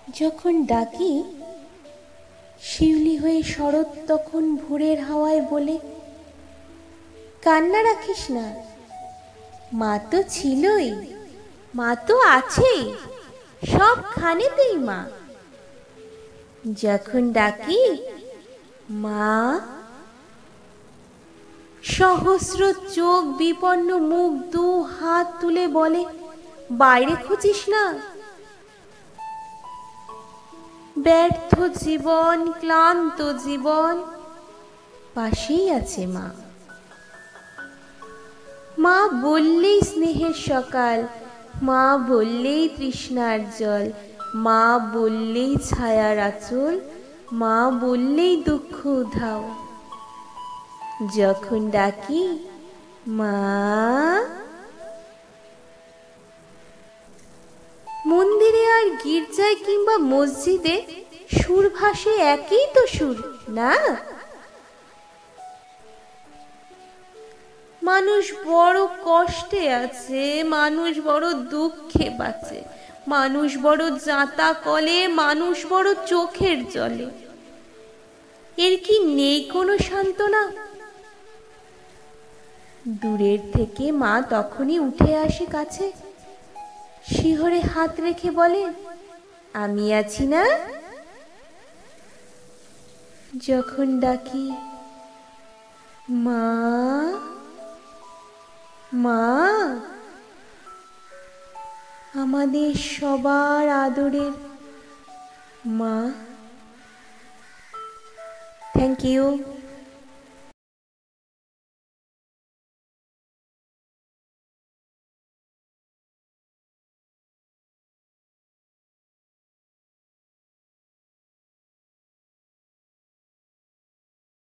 যখন ডাকি শিউলি হয়ে শরৎ তখন ভোরের হাওয়ায় বলে, কান্না রাখিস না, মা তো ছিলই, মা তো আছেই, সবখানেতেই মা। যখন ডাকি মা, সহস্র চোখ বিপন্ন মুখ দু হাত তুলে বলে, বাইরে খুঁজিস না। ব্যর্থ জীবন, ক্লান্ত জীবন, পাশেই আছে মা। মা বললেই স্নেহের সকাল, মা বললেই তৃষ্ণার জল, মা বললেই ছায়ার আঁচল, মা বললেই দুঃখ উধাও। যখন ডাকি মা। মন্দিরে আর গির্জায় কিংবা মসজিদে সুর ভাসে একই তো সুর না? মানুষ বড় কষ্টে আছে, মানুষ বড় দুঃখে বাঁচে, মানুষ বড় জাঁতা কলে, মানুষ বড় চোখের জলে। এর কি নেই কোনো সান্ত্বনা? দূরের থেকে মা তখনই উঠে আসে কাছে, শিহরে হাত রেখে বলে, আমি আছি না? যখন ডাকি মা, মা, আমাদের সবার আদরের মা। Thank you.